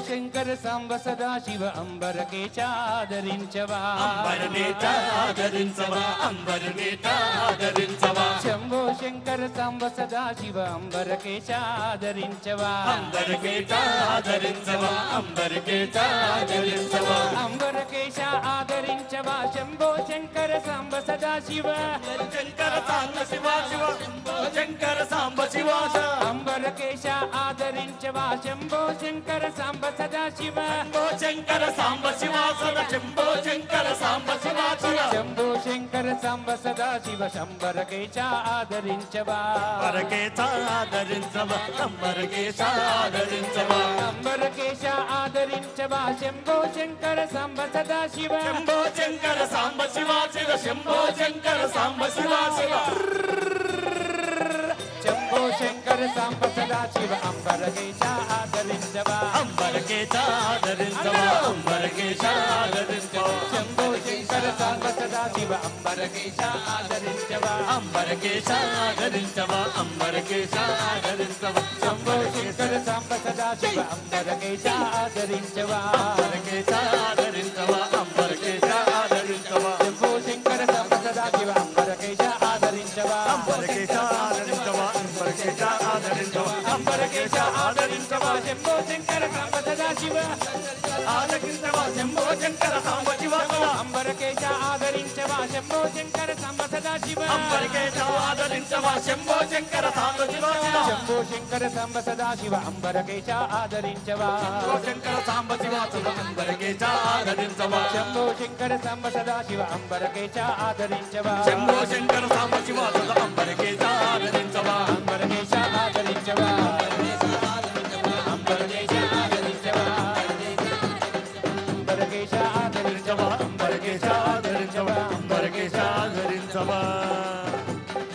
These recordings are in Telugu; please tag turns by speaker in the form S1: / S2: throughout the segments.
S1: శంకర సాంబ సదా శివ అంబరకే చాదరించవా శంభో శంకర సాంబ సదా శివ అంబరకే చాదరించవా అంబరకేశ ఆదరించవా శంభో శంకర సాంబ సదా శివ అంబరకేశ ఆదరించవా శంభో శంకర సాంబ సదా శివ శంభో శంకర సాంబ సదా శివ శంబరకేశ ఆదరించవా అంబరకేశ ఆదరించవా శంభో శంకర సాంబ సదా శివ శంభో శంకర సాంబ శివ శంభో శంకర సాంబ సదా శివ అంబరకేశ ఆదరించవా శంభో శంకర సాంబ సదా శివ అంబరకేశ ఆదరించవా శంభో శంకర సాంబ సదా శివ అంబరకేశ ఆదరించవా శంభో శంకర సాంబ సదా శివ అంబరకేశ ఆదరించవా అంబరకేశ ఆదరించవా శంభో శంకర సాంబ సదా శివ శంభో శంకర సాంబ శివ అంబరకేశ ఆదరించవా శంభో శంకర సాంబ సదా శివ శంభో శంకర సాంబ శివ శంభో శంకర సాంబ సదా శివ అంబరకేశ ఆదరించవా శంభో శంకర సాంబ సదా శివ అంబరకేశ ఆదరించవా అంబరకేశ ఆదరించవా అంబరకేశ ఆదరించవా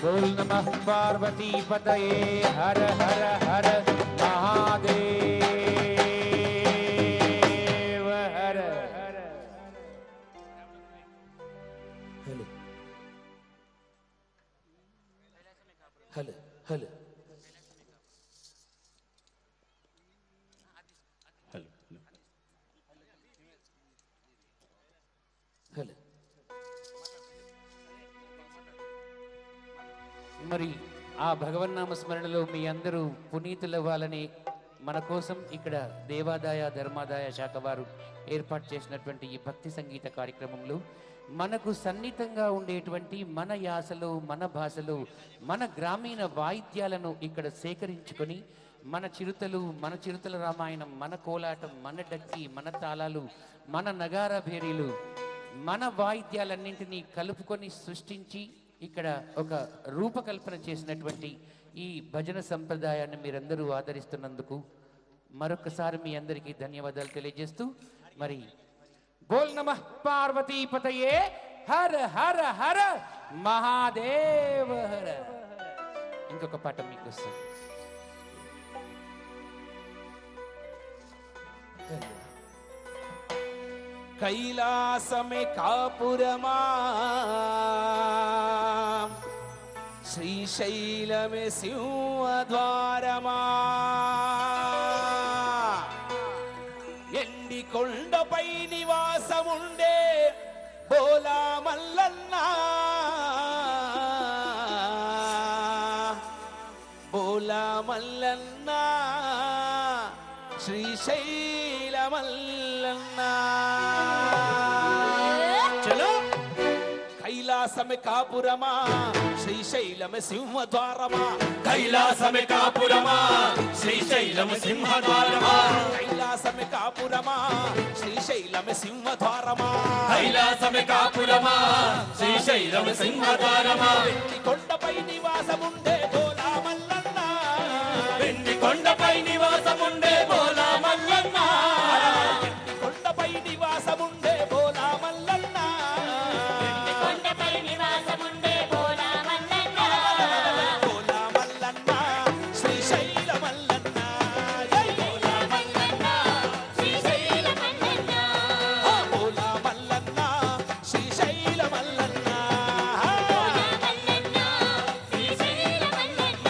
S1: बोल नमः पार्वती पतये हर हर हर महादेव हर हर हल हल हल మరి ఆ భగవన్నామ స్మరణలో మీ అందరూ పునీతులవ్వాలని మన కోసం ఇక్కడ దేవాదాయ ధర్మాదాయ శాఖ వారు ఏర్పాటు చేసినటువంటి ఈ భక్తి సంగీత కార్యక్రమంలో మనకు సన్నిహితంగా ఉండేటువంటి మన యాసలో మన భాషలో మన గ్రామీణ వాయిద్యాలను ఇక్కడ సేకరించుకొని మన చిరుతల రామాయణం, మన కోలాటం, మన డక్కి, మన తాళాలు, మన నగారా భేరీలు, మన వాయిద్యాలన్నింటినీ కలుపుకొని సృష్టించి ఇక్కడ ఒక రూపకల్పన చేసినటువంటి ఈ భజన సంప్రదాయాన్ని మీరందరూ ఆదరిస్తున్నందుకు మరొకసారి మీ అందరికీ ధన్యవాదాలు తెలియజేస్తూ మరి బోల్ నమః పార్వతీ పతయే హర హర హర మహాదేవ హర. ఇంకొక పాట మీకు వస్తుంది.
S2: కైలాసమే కాపురమా శ్రీశైలమే సింహద్వారమా ఎండి కొండపై నివాసముండే బోలా మల్లన్న బోలా మల్లన్న శ్రీశైల మల్లన్న చలో కైలాసమే కాపురమా శ్రీశైలమే సింహద్వారమా
S3: కైలాసమే కాపురమా శ్రీశైలము సింహద్వారమా
S2: కైలాసమే కాపురమా శ్రీశైలమే సింహద్వారమా
S3: కైలాసమే కాపురమా శ్రీశైలము సింహద్వారమా
S2: వెండి కొండపై నివాసముండే బోలా మల్లన్న
S3: వెండి కొండపై నివాసముండే బోలా మల్లన్న
S2: వెండి కొండపై నివాసముండే బోలా మల్లన్న
S3: కొండపై నివాసముండే బోలా మల్లన్న
S2: బోలా మల్లన్న శ్రీశైల మల్లన్న జై బోలా
S3: మల్లన్న శ్రీశైల మల్లన్న
S2: బోలా మల్లన్న శ్రీశైల మల్లన్న
S3: మల్లన్న శ్రీశైల మల్లన్న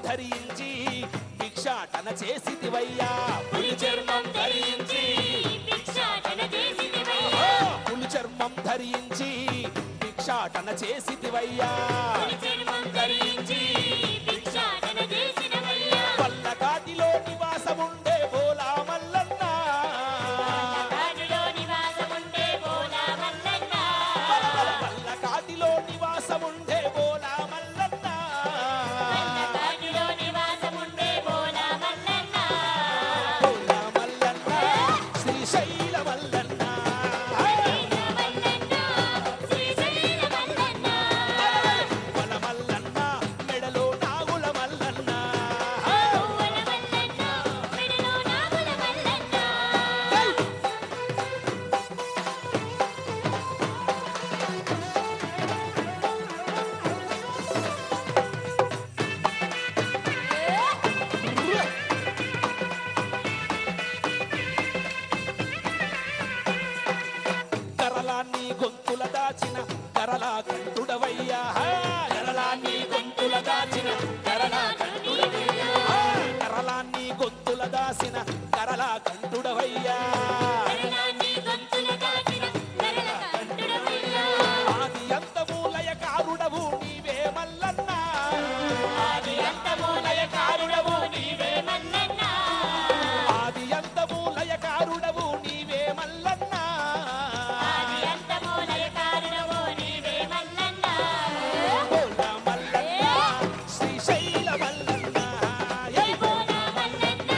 S2: ధరించి భిక్షాటన చేసితివయ్యా
S3: పులి చర్మం ధరించి భిక్షాటన చేసితివయ్యా
S2: పులి చర్మం ధరించి భిక్షాటన చేసితివయ్యా
S3: పులి చర్మం ధరించి భిక్షాటన చేసినవయ్యా
S2: పల్లకాటిలో నివాసముండే బోలా మల్లన్న
S3: కాటిలో నివాసముండే బోలా మల్లన్న
S2: పల్లకాటిలో నివాసముండే బోలా మల్లన్న
S3: కాటిలో నివాసముండే బోలా మల్లన్న
S2: బోలా మల్లన్న శ్రీశైల మల్లన్న
S3: మల్లన్న శ్రీశైల మల్లన్న
S2: బల మల్లన్న మెడలో నాగుల మల్లన్న
S3: పువ్వుల మల్లన్న మెడలో నాగుల మల్లన్న
S2: కరలాన్ని గొంతుల దాచిన కరలా కంటుడవయ్యా కరలాన్ని గొంతుల దాచిన కరలా కంటుడవయ్యా కరలాన్ని గొంతుల దాసిన కరలా కంటుడవయ్యా
S3: కరలాన్ని గొంతుల దాచిన కరల కంటుడవయ్యా
S2: ఆది అంతమూలయ కారుడవు నీవే మల్లన్న
S3: ఆది అంతమూలయ కారుడవు నీవే మల్లన్న
S2: ఆది అంతమూలయ కారుడవు నీవే మల్లన్న
S3: ఆది అంతమూలయ కారుడవు నీవే మల్లన్న
S2: బోలా మల్లన్న శ్రీశైల మల్లన్న
S3: బోలా మల్లన్న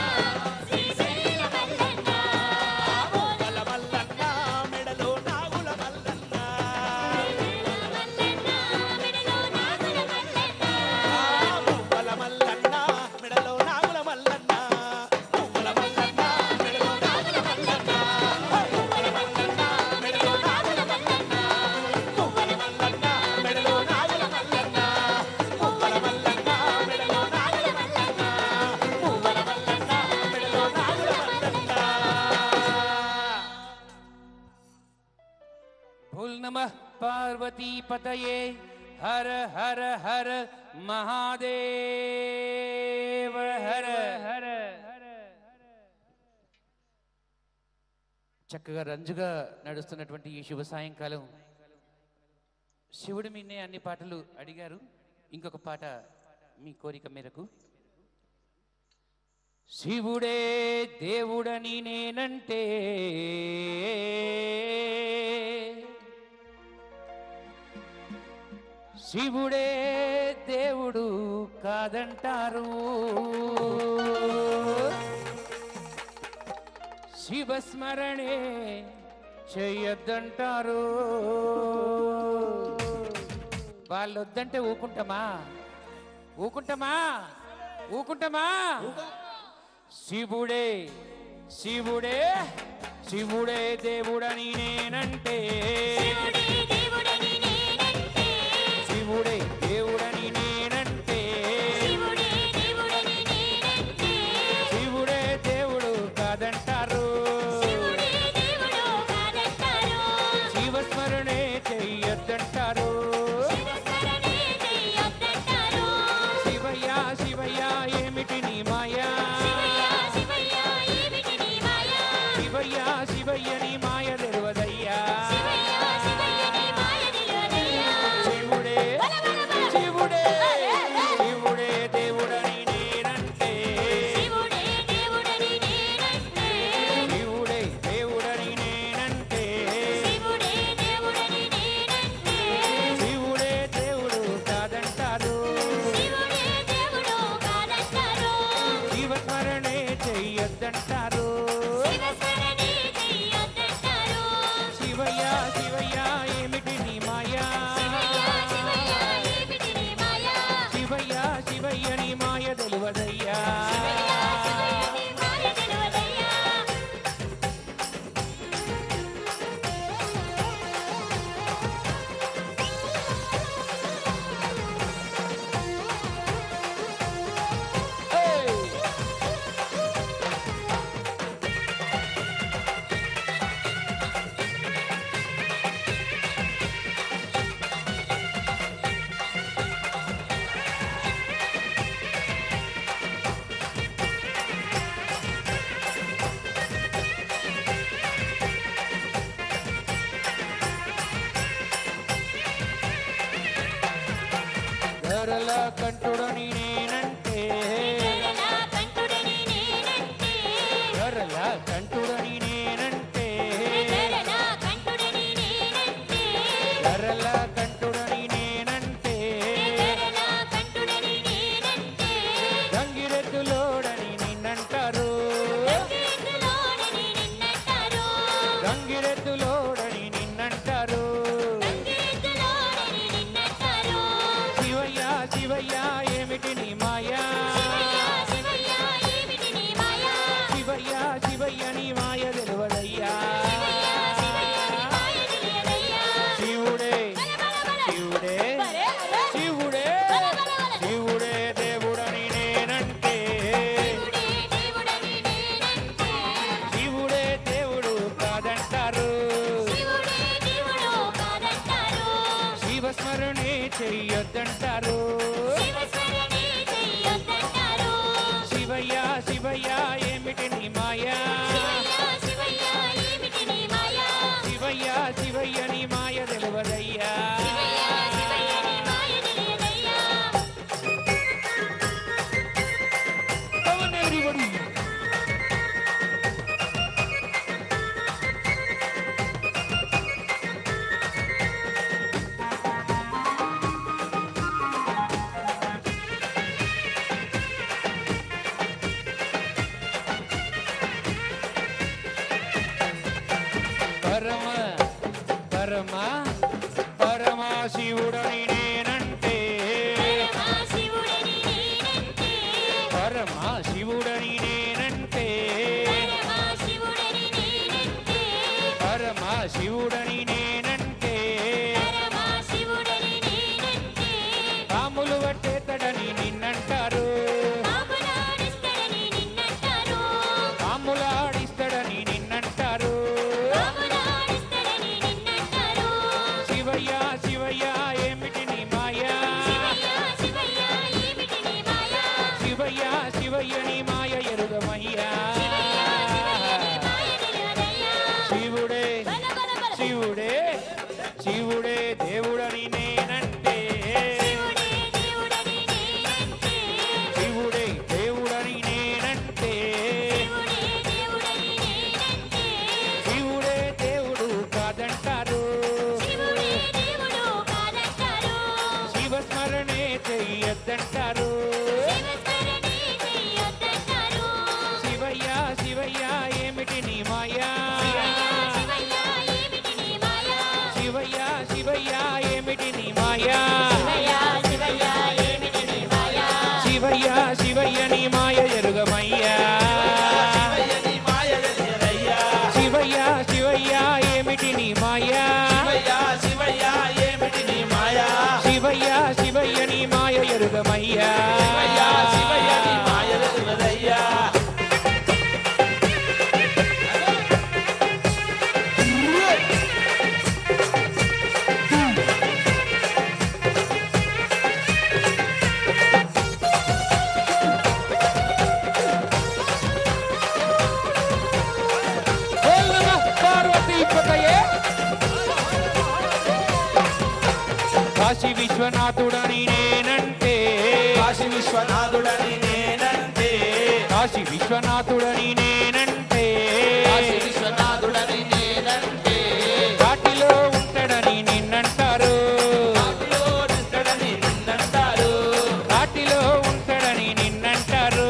S3: శ్రీశైల మల్లన్న
S2: బల మల్లన్న మెడలో నాగుల మల్లన్న
S3: మల్లన్న మెడలో నాగుల మల్లన్న
S2: బల మల్లన్న మెడలో నాగుల మల్లన్న బల మల్లన్న మెడలో నాగుల మల్లన్న బల మల్లన్న మెడలో నాగుల మల్లన్న బల మల్లన్న మెడలో నాగుల మల్లన్న బల మల్లన్న మెడలో నాగుల మల్లన్న బల మల్లన్న మెడలో నాగుల మల్లన్న
S1: భూల్ నమః పార్వతీ పతయే హర హర హర మహాదేవ హర హర చక్కగా రంజుగా నడుస్తున్నటువంటి ఈ శుభ సాయంకాలం శివుడి మీనే అన్ని పాటలు అడిగారు. ఇంకొక పాట మీ కోరిక మేరకు శివుడే దేవుడని నేనంటే శివుడే దేవుడు కాదంటారు శివస్మరణే చెయ్యొద్దంటారు వాళ్ళు వద్దంటే ఊకుంటామా ఊకుంటామా ఊకుంటామా శివుడే శివుడే శివుడే దేవుడని నేనంటే
S3: శివుడే దేవుడని నేనంటే
S1: శివుడే దేవుడని నేనంటే
S3: శివుడే దేవుడని నేనంటే
S1: శివుడే దేవుడు కాదంటారు
S3: శివుడే దేవుడు కాదంటారు
S1: శివస్మరణే చెయ్యొద్దంటారు
S3: శివస్మరణే చెయ్యొద్దంటారు
S1: శివయ్య శివయ్య ఏమిటి నీ మాయా
S3: శివయ్య శివయ్య ఏమిటి నీ మాయ
S1: శివయ్య శివయ్య నీ మాయ తెరువదయ్యా
S3: శివయ్య శివయ్య నీ
S1: పరమ పరమ పరమశివుడని నేనంటే
S3: పరమశివుడని నేనంటే
S1: పరమశివుడని నేనంటే
S3: పరమశివుడని నేనంటే
S1: పరమశివుడని నేనంటే
S3: పరమశివుడని నేనంటే
S1: పాములు పట్టేతడని నిన్నంటారు
S3: పాములాడిస్తాడని నిన్నంటారు
S1: పాములాడిస్తాడని నిన్నంటారు
S3: పాములాడిస్తాడని నిన్నంటారు
S1: శివయ్య శివయ్య ఏమిటి నీ మాయా
S3: శివయ్య శివయ్య ఏమిటి నీ మాయా
S1: శివయ్య శివయ్య నీ మాయ ఎరుగమయ్యా
S3: శివయ్య శివయ్య నీ మాయ తెలియదయ్యా
S1: శివుడే
S3: బల బల బల
S1: శివుడే శివుడే దేవుడని నేనంటే
S3: శివుడే దేవుడని నేనంటే
S1: శివుడే దేవుడని నేనంటే
S3: శివుడే దేవుడని నేనంటే
S1: శివుడే దేవుడు కాదంటారు
S3: శివుడే దేవుడు కాదంటారు
S1: శివస్మరణే చెయ్యొద్దంటారు
S3: శివస్మరణే చెయ్యొద్దంటారు
S1: శివయ్య శివయ్య ఏమిటి నీ మాయా
S3: శివయ్య ఏమిటి నీ మాయా
S1: శివయ్య శివయ్య ఏమిటి నీ మాయా
S3: శివయ్య శివయ్య ఏమిటి నీ మాయా
S1: శివయ్య శివయ్య నీ మాయ ఎరుగమయ్యా శివయ్య శివయ్య ఏమిటి నీ మాయా శివయ్య శివయ్య నీ మాయ ఎరుగమయ్యా ఓం నమః పార్వతీపతయే కాశీ విశ్వనాథుడని నేనంటే
S2: కాశీ విశ్వనాథుడని నేనంటే
S1: కాశీ విశ్వనాథుడని నేనంటే
S2: కాశీ విశ్వనాథుడని నేనంటే
S1: కాటిలో ఉంటాడని నిన్నంటారు
S2: కాటిలో నిండడని నిన్నంటారు
S1: కాటిలో ఉంటాడని నిన్నంటారు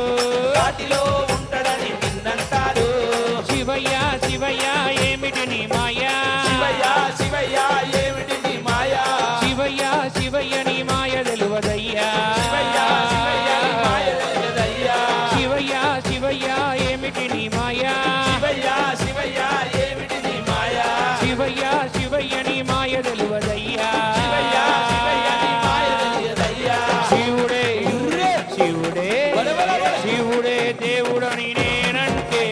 S2: కాటిలో ఉంటాడని నిన్నంటారు
S1: శివయ్య శివయ్య ఏమిటి నీ మాయా
S2: శివయ్య శివయ్య ఏమిటి నీ మాయా
S1: శివయ్య శివయ్య నీ మాయ తెలువదయ్యా
S2: శివయ్య శివయ్య నీ మాయ తెలియదయ్యా
S1: శివయ్య శివయ్య ఏమిటి నీ మాయా
S2: శివయ్య శివయ్య ఏమిటి నీ మాయా
S1: శివయ్య శివయ్య నీ మాయ తెలువదయ్యా
S2: శివయ్య శివయ్య నీ మాయ తెలియదయ్యా
S1: శివుడే శివుడే
S2: బల బల బల.
S1: శివుడే దేవుడని నేనంటే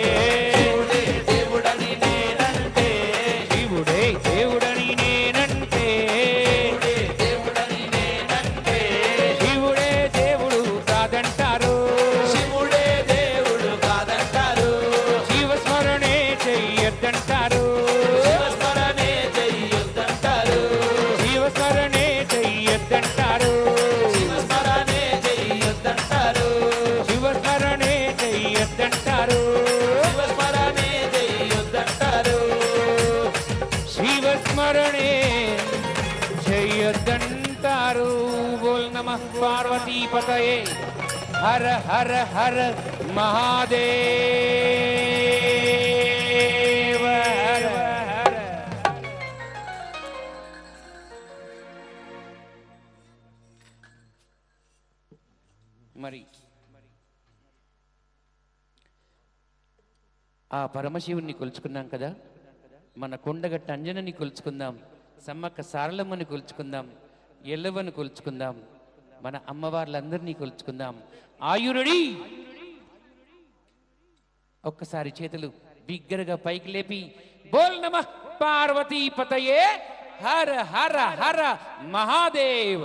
S2: శివుడే దేవుడని నేనంటే
S1: శివుడే దేవుడని నేనంటే
S2: శివుడే దేవుడని నేనంటే
S1: శివుడే దేవుడు కాదంటారు
S2: శివుడే దేవుడు కాదంటారు
S1: శివస్మరణే చెయ్యొద్దంటారు
S2: శివస్మరణే చెయ్యొద్దంటారు
S1: శివస్మరణే చెయ్యొద్దంటారు
S2: శివస్మరణే చెయ్యొద్దంటారు
S1: శివస్మరణే చెయ్యొద్దంటారు
S2: శివస్మరణే చెయ్యొద్దంటారు
S1: శివస్మరణే చెయ్యొద్దంటారు బోల్ నమః పార్వతీపతయే హర హర హర మహాదేవ హర హర మరి ఆ పరమశివుణ్ణి కొలుచుకున్నాం కదా, మన కొండగట్ట అంజనని కొలుచుకుందాం, సమ్మక్క సారలమ్మని కొలుచుకుందాం, ఎల్లవని కొలుచుకుందాం, మన అమ్మవార్లందరినీ కొలుచుకుందాం. ఆయురుడి ఒక్కసారి చేతులు బిగ్గరగా పైకి లేపి బోల్ నమః పార్వతీపతయే హర హర హర మహాదేవ.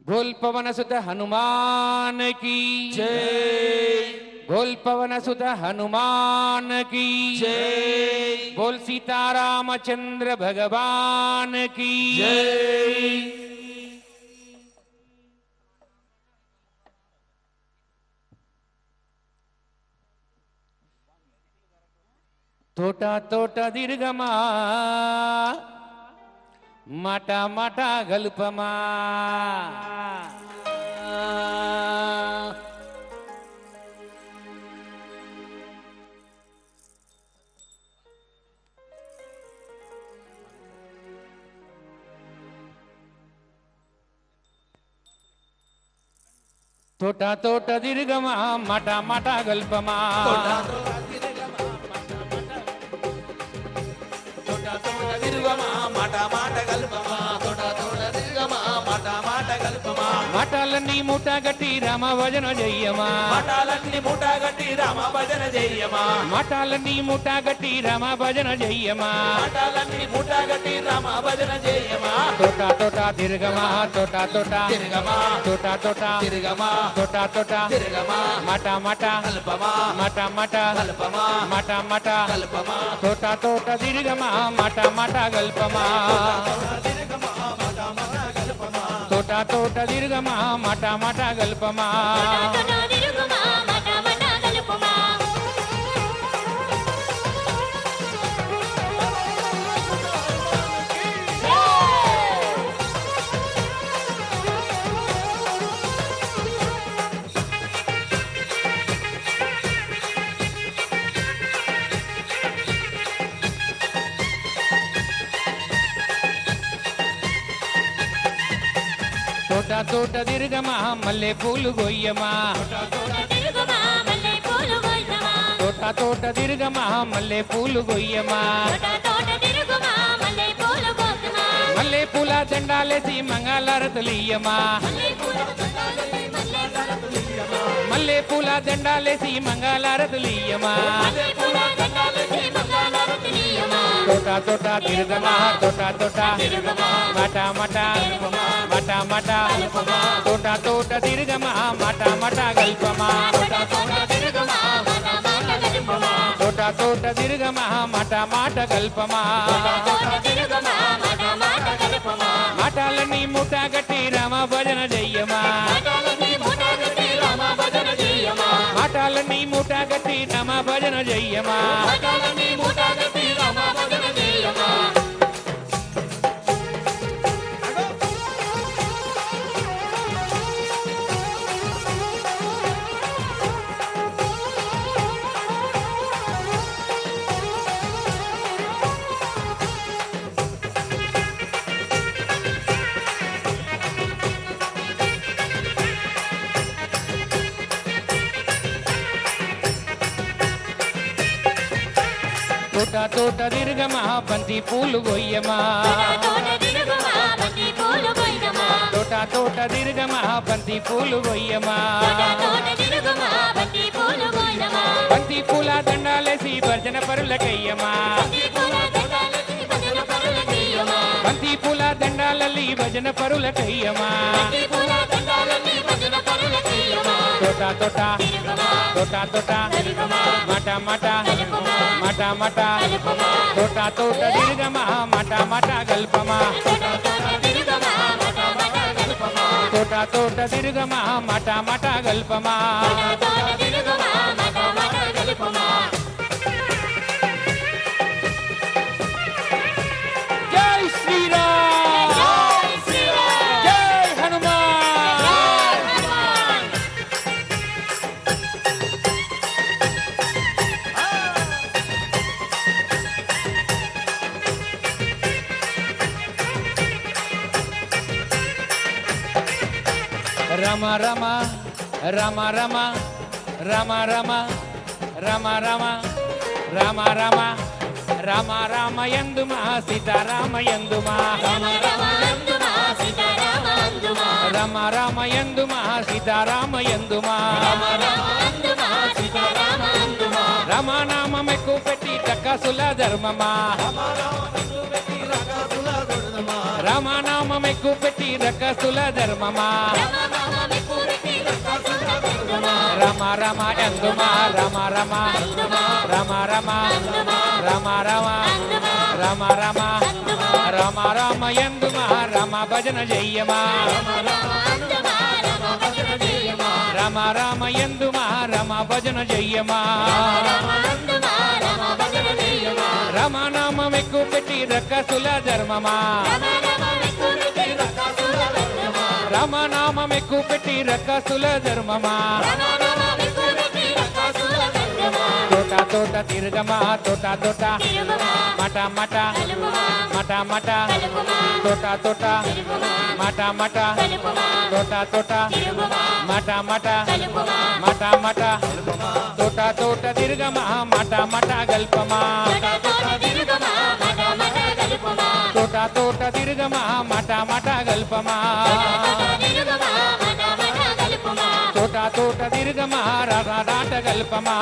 S1: बोल पवन सुत हनुमान की
S2: जय
S1: बोल पवन सुत हनुमान की
S2: जय
S1: बोल सीतारामचंद्र भगवान की
S2: जय
S1: तोटा तोटा दीर्घमा मट मट गल्पमा తోట తోట తిరుగమా మట మట గల్పమా
S2: తోట తోట తిరగమా తోట తోట తిరగమా మాట మాట కల్పమా తోట తోట తిరగమా మాట మాట కల్పమా
S1: మఠాలన్నీ మూట గట్టి రామ భజన చెయ్యమా
S2: మఠాలన్నీ మూట గట్టి రామ భజన చెయ్యమా
S1: మఠాలన్నీ మూట గట్టి రామ భజన చెయ్యమా
S2: మఠాలన్నీ మూట గట్టి రామ భజన చెయ్యమా
S1: తోట తోట తిరగమా తోట తోట
S2: తిరగమా
S1: తోట తోట
S2: తిరగమా
S1: తోట తోట
S2: తిరగమా
S1: మట మట
S2: కల్పమా
S1: మట మట
S2: కల్పమా
S1: మట మట
S2: కల్పమా
S1: తోట తోట తిరగమా మట మట గల్పమా
S2: తిరగమా మాట మాట కల్పమా
S1: తోట తోట తిరగమా మట మట గల్పమా
S3: తోట తిరుగుమా మట మట గలుపుమా
S1: తోట తోట తిరగమా మల్లె పూలు గొయ్యమా
S3: తోట తిరుగుమా మల్లె పూలు గొయ్యమా
S1: తోట తోట తిరగమా మల్లె పూలు గొయ్యమా
S3: తోట తిరుగుమా మల్లె పూలు గొయ్యమా
S1: మల్లె పూల దండాలేసి మంగళారతులియ్యమా మల్లె పూల దండాలేసి మంగళారతులియ్యమా తోట తోట తిరగమా తోట తోట మట మట మట మట తోట తోట తిరగమా మట మట గల్పమా తోట తోట తిరగమా మట మాట గల్పమా మఠాలన్నీ మూట గట్టి రామ భజన చెయ్యమా మఠాలన్నీ మూట గట్టి రామ భజన చెయ్యమా తోట తోట తిరగమా బంతి పూలు గొయ్యమా తోట తోట తిరగమా బంతి పూలు గొయ్యమా బంతి పూల దండాలేసి భజన పరులకయ్యమా బంతి పూల దండాలల్లి భజన పరులకయ్యమా తోట తోట తోట తోట మట మట మట మట తోట తోట తిరగమా మట మట గల్పమా తోట తోట తిరగమా మట మట గల్పమా జై శ్రీరామ్ జై హనుమాన్ రమ రమ రమ రమ రమ రమ రమ రమ రమ రమ రమ రామ యందుమా సీతారామ యందుమా రమ రామ యందుమా సీతారామ యందుమా రమనామమెక్కు పెట్టి టక్కసుల ధర్మమా రమనామమెక్కు పెట్టి రకసుల ధర్మమా రమ రమ యందుమా రమ రమ రమ రమ రమ రమ రమ రమ రమ రమ యందుమా రమ భజన చెయ్యమా రమ రమ యందుమా రమ భజన చెయ్యమా రమనామమెక్కు పెట్టి రకసుల ధర్మమా రమనామమెక్కు పెట్టి రకసుల ధర్మమా తోట తోట తిరుగమా తోట తోట
S3: తిరుగుమా
S1: మట మట
S3: కలుపుమా
S1: మట మట
S3: కలుపుమా
S1: తోట తోట
S3: తిరుగుమా
S1: మట మట
S3: కలుపుమా
S1: తోట తోట
S3: తిరుగుమా
S1: మట మట
S3: కలుపుమా
S1: మట మట తోట తోట తిరుగమా మట మట గల్పమా
S3: తోట తిరుగుమా మట మట కలుపుమా
S1: తోట తోట తిరుగమా మట మట గల్పమా
S3: తిరుగుమా మట మట కలుపుమా
S1: తోట తోట తిరుగమా రాట గల్పమా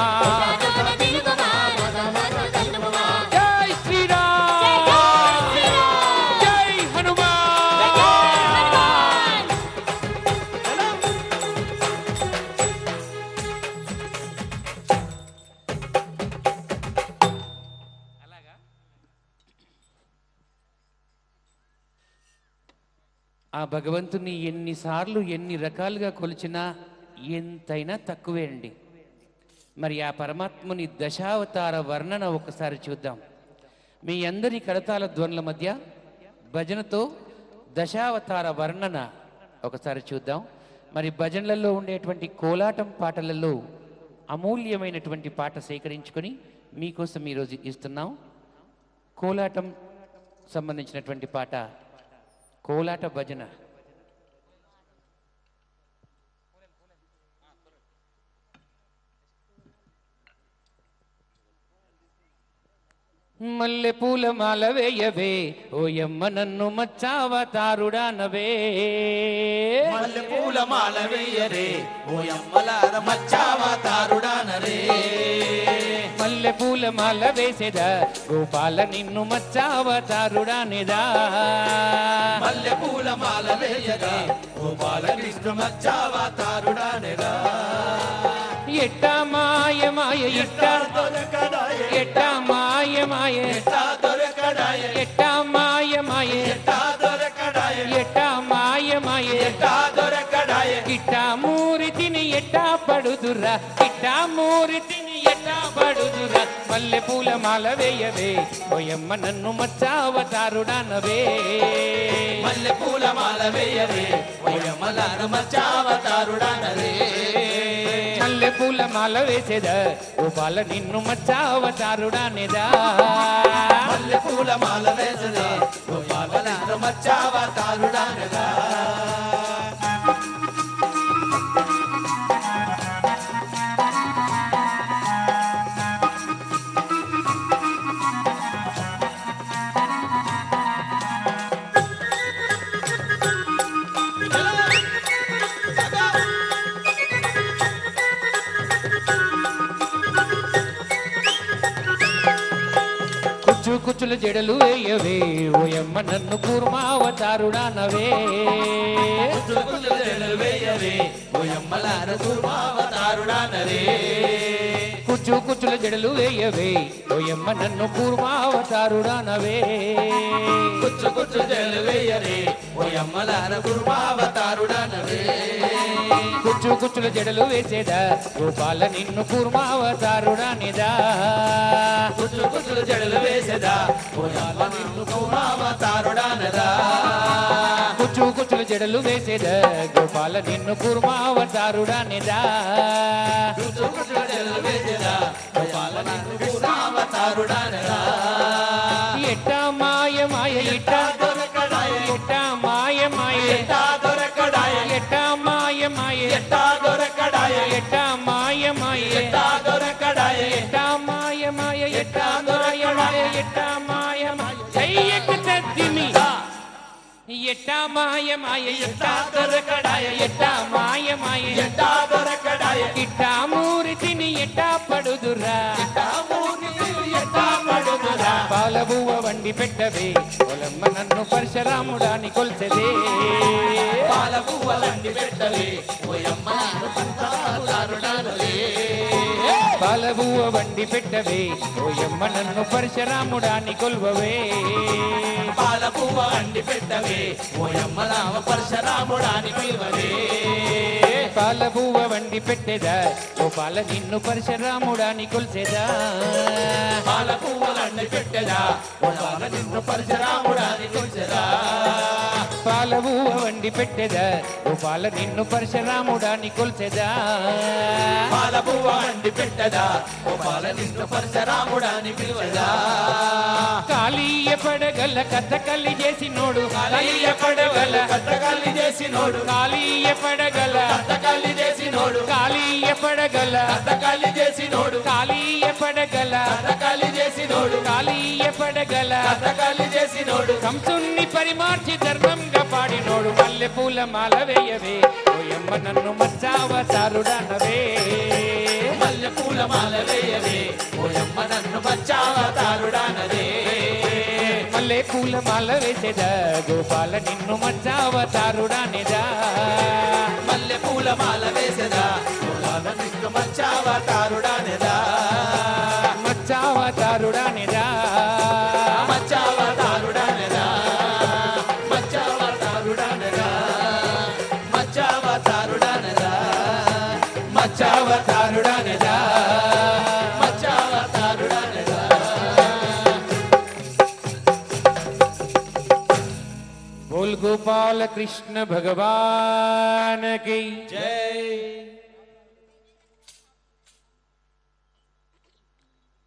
S3: తిరుగుమా మట మట కలుపుమా
S1: జై శ్రీరామ్ జై హనుమాన్ ఆ భగవంతుని ఎన్నిసార్లు ఎన్ని రకాలుగా కొలిచినా ఎంతైనా తక్కువే అండి. మరి ఆ పరమాత్ముని దశావతార వర్ణన ఒకసారి చూద్దాం. మీ అందరి కడతాల ధ్వనుల మధ్య భజనతో దశావతార వర్ణన ఒకసారి చూద్దాం. మరి భజనలలో ఉండేటువంటి కోలాటం పాటలలో అమూల్యమైనటువంటి పాట సేకరించుకొని మీకోసం ఈరోజు ఇస్తున్నాం. కోలాటం సంబంధించినటువంటి పాట కోలాట భజన. మల్లె పూల మాల వేయవే ఓయమ్మ నన్ను మచ్చావతారుడానవే
S2: మల్లె పూల మాల వేయరే ఓయమ్మలార మచ్చావతారుడానరే
S1: మల్లె పూల మాల వేసేదా గోపాల నిన్ను మచ్చావతారుడానేదా
S2: మల్లె పూల మాల వేయరే గోపాల కృష్ణ మచ్చావతారుడానరా
S1: ఎట్టా మాయ మాయ ఎట్టా
S2: దొరకడాయ
S1: ఎట్టా మాయ మాయ
S2: దొరకడాయ
S1: ఎట్టా మాయ మాయ
S2: దొరకడాయ
S1: ఎట్టా మాయ మాయ
S2: దొరకడాయ
S1: గిట్టా మూరితిని ఎట్టా పడుదురా గిట్టా మూరితిని ఎట్టా పడుదురా మల్లె పూల మాల వేయవే ఓయమ్మ నన్ను మచ్చావతారుడానవే
S2: మల్లె పూల మాల వేయరే ఓయమ్మలార మచ్చావతారుడానరే
S1: మల్లె పూల మాల వేసేదా గోపాల నిన్ను మచ్చావతారుడానేదా
S2: మల్లె పూల మాల వేసరే గోపాలనార మచ్చావతారుడానరా
S1: కుచ్చు కుచ్చుల జడలు వేయవే ఓయమ్మ నన్ను కూర్మావతారుడానవే
S2: వేయరే ఓయమ్మలార కుర్మావతారుడానరే
S1: కుచ్చు కుచ్చుల జడలు వేయవే ఓయమ్మ నన్ను కూర్మావతారుడానవే
S2: కుచ్చు కుచ్చు జలు వేయరే ఓయమ్మలార కుర్మావతారుడానరే
S1: కుచ్చు కుచ్చుల జడలు వేసేదా గోపాల నిన్ను కూర్మావతారుడానేదా
S2: కుచ్చు కుచ్చు జడలు వేసెదా ఓయమ్మ నిన్ను కుర్మావతారుడానరా
S1: కుచ్చు కుచ్చుల జడలు వేసేదా గోపాల నిన్ను కూర్మావతారుడానేదా
S2: కుచ్చు కుచ్చు జడలు వేసెదా గోపాల నిన్ను కుర్మావతారుడానరా
S1: ఎట్టా మాయ మాయ ఎట్టా
S2: దొరకడాయ
S1: ఎట్టా మాయ మాయ
S2: దొరకడాయ
S1: ఎట్టా మాయ మాయ
S2: దొరకడాయ
S1: ఎట్టా మాయ మాయ
S2: దొరకడాయ
S1: ఎట్టా మాయ మాయ ఎట్టా మాయ మాయ ఎట్టా మాయ మాయ చెయ్యక తద్దిమి ఎట్టా మాయ మాయ ఎట్టా
S2: దొరకడాయ
S1: ఎట్టా మాయ మాయ
S2: దొరకడాయ
S1: ఇట్టా మూరితిని ఎట్టా పడుదురా పాలబువ్వ వండి పెట్టవే పొలమ్మ నన్ను పరశురాముడాని కొల్సెదే
S2: పాలపువ్వలండి పెట్టవే ఓయమ్మ సంతారుడానరే
S1: పాలబువ్వ వండి పెట్టవే ఓయమ్మ నన్ను పరశురాముడాని కొల్వవే
S2: పాలపువ్వ అండి పెట్టవే ఓయమ్మ రామ పరశురాముడాని పిలువవే
S1: పాలబువ్వ వండి పెట్టేదా గోపాల నిన్ను పరశురాముడాని కొల్సెదా
S2: పాలపువ్వలండి పెట్టదా ఓయమ్మ నిన్ను పరశురాముడాని కొలిచెదా
S1: పాలవు వండి పెట్టెదా గోపాల నిన్ను పరశురాముడాని కొల్చెదా
S2: పాల పువ్వ వండి పెట్టదా గోపాల నిన్ను పరశురాముడాని పిలువదా
S1: కాళీయ పడగల కథకల్లి చేసినోడు
S2: కాళీయ పడగల కథకల్లి చేసినోడు
S1: కాళీయ పడగల
S2: కథకల్లి చేసినోడు
S1: కాళీయ పడగల
S2: కథకల్లి చేసినోడు
S1: కాళీయ పడగల
S2: కథకల్లి చేసినోడు
S1: కాళీయ పడగల
S2: కథకల్లి చేసినోడు
S1: కంసుణ్ణి పరిమార్చి ధర్మంగా పాడినోడు మల్లె పూల మాల వేయవే ఓయమ్మ నన్ను మచ్చావతారుడనవే
S2: మల్లె పూల మాల వేయవే ఓయమ్మ నన్ను మచ్చావతారుడానదే
S1: మల్లె పూల మాల వేసేదా గోపాల నిన్ను మచ్చావతారుడనేదా
S2: మల్లె పూల మాల వేసెదా గోపాల నిన్ను మచ్చావతారుడానెదా
S1: మచ్చావతారుడనేదా
S2: మచ్చావతారుడానెదా మచ్చావతారుడానెదా మచ్చావతారుడానెదా
S1: మచ్చావతారుడనేదా
S2: మచ్చావతారుడానెదా
S1: बोल गोपाल कृष्ण भगवान की
S2: జై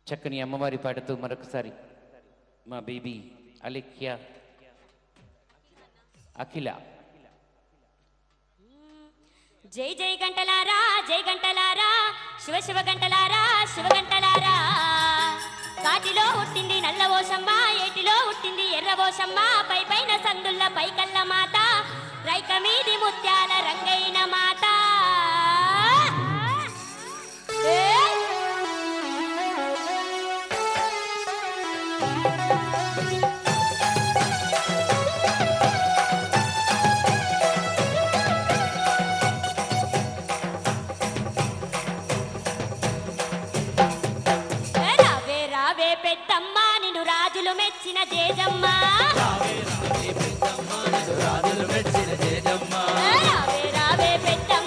S1: చక్కని అమ్మవారి పాటతో మరొకసారి మా బేబీ అలేఖ్య అఖిల
S3: జై జై గంటలారా జై గంటలారా శివ శివ గంటలారా శివ గంటలారా కాటిలో పుట్టింది నల్లవోసమ్మ ఏటిలో పుట్టింది ఎర్రవోసమ్మ పై పైన సందుల్ల పైకల్ల మాత రైక మీది ముత్యాల రంగైన మాత ఏయ్! రావే రావే పెద్దమ్మ నిన్ను రాజులు మెచ్చిన జేజమ్మ
S2: రావే రావే పెద్దమ్మ నిన్ను రాజులు మెచ్చిన జేజమ్మ
S3: రావే రావే పెద్దమ్మ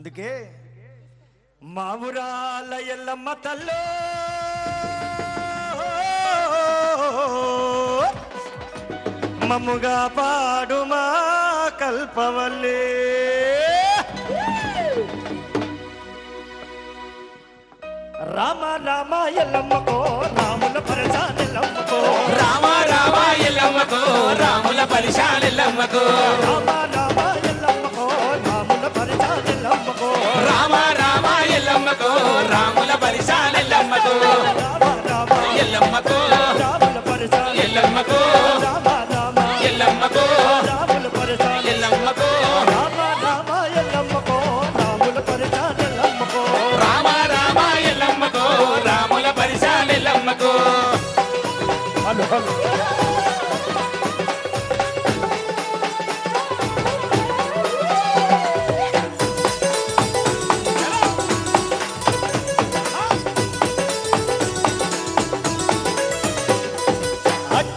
S4: అందుకే మా ఊరాల ఎల్లమ్మ తల్లో మమ్ముగా పాడుమా కల్పవల్లే రామ రామ ఎల్లమ్మకో రాముల పరచానెల్లమ్మకో
S2: రామ రామ ఎల్లమ్మకో రాముల పరిశాలెల్లమ్మకో
S4: రామ రామ ఎల్లమ్మకో రాముల పరచానెల్లమ్మకో
S2: రామ రామ ఎల్లమ్మకో రాముల పరిశాలెల్లమ్మకో
S4: రామ రామ
S2: ఎల్లమ్మకో
S4: రాముల పరచాన
S2: ఎల్లమ్మకో
S4: రామ రామ
S2: ఎల్లమ్మకో
S4: రాముల పరచాన
S2: ఎల్లమ్మకో
S4: రామ రామ ఎల్లమ్మకో రాముల పరచానెల్లమ్మకో
S2: రామ రామ ఎల్లమ్మకో రాముల పరిశాలెల్లమ్మకో
S4: హలో హలో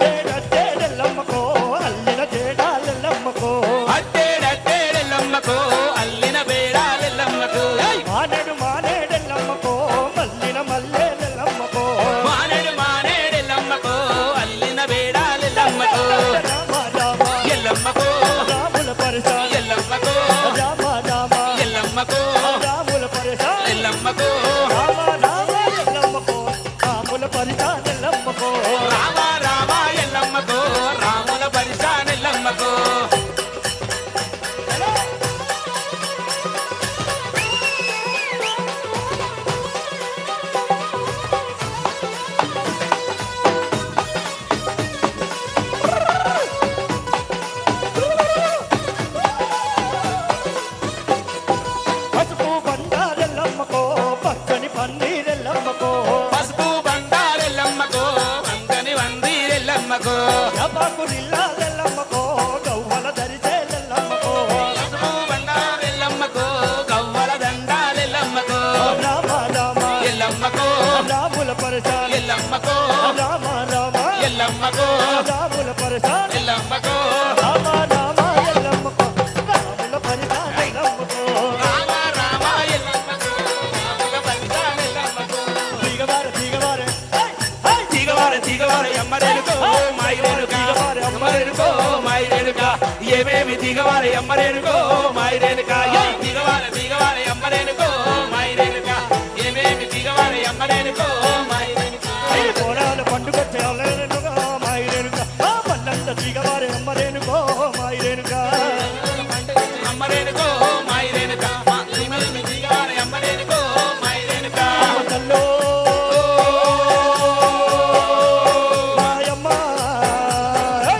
S4: అట్టేడట్టేడెల్లమ్మకో అల్లిన జేడాలెల్లమ్మకో
S2: అట్టేడట్టేడెల్లమ్మకో అల్లిన బేడాలెల్లమ్మకో
S4: మానేడు మానేడెల్లమ్మకో మల్లిన మల్లేలెల్లమ్మకో
S2: మానేడు మానేడెల్లమ్మకో అల్లిన బేడాలెల్లమ్మకో
S4: రామ రామ
S2: ఎల్లమ్మకో
S4: రాముల పరచాన
S2: ఎల్లమ్మకో
S4: రామ రామ
S2: ఎల్లమ్మకో
S4: రాముల పరచాన
S2: ఎల్లమ్మకో
S4: రామ రామ ఎల్లమ్మకో రాముల పరచానెల్లమ్మకో
S2: రామ రామ ఎల్లమ్మకో రాముల పరిశాలెల్లమ్మకో
S4: పసుపు బండారెల్లమ్మకో పచ్చని పన్నీరెల్లమ్మకో
S2: పసుపు బండారెల్లమ్మకో అంగని వందీరెల్లమ్మకో
S4: యాపాకు నిల్లాలెల్లమ్మకో గవ్వల దరిచేలెల్లమ్మకో
S2: పసుపు బండారెల్లమ్మకో గవ్వల దండాలెల్లమ్మకో
S4: రామ రామ
S2: ఎల్లమ్మకో
S4: రాముల పరచాన
S2: ఎల్లమ్మకో
S4: రామ రామ
S2: ఎల్లమ్మకో
S4: రాముల పరచాన
S2: ఎల్లమ్మకో
S4: రామ రామ ఎల్లమ్మకో రాముల పరచానెల్లమ్మకో
S2: రామ రామ ఎల్లమ్మకో రాముల పరిశాలెల్లమ్మకో
S4: తీగవారె తీగవారె హై హై
S2: తీగవార ఎమ్మరేనుకో మాయిరేనుక ఎమ్మరేనుకో మాయిరేనుక ఏమేమి తీగవార ఎమ్మరేనుకో మాయిరేనుక తీగవార ఎమ్మరేనుకో మాయిరేనుక ఏమేమి తీగవార ఎమ్మరేనుకో మాయిరేనుక
S4: హై పోరాలు పండుకొచ్చే అల్లరేనుగా మాయిరేనుగా ఆ పల్లంత తీగవారె అమ్మరేనుకో మాయిరేనుగా
S2: అమ్మరేనుకో మాయిరేనుక ఏమేమి తీగవార ఎమ్మరేనుకో మాయిరేనుక
S4: తల్లో మాయమ్మ హై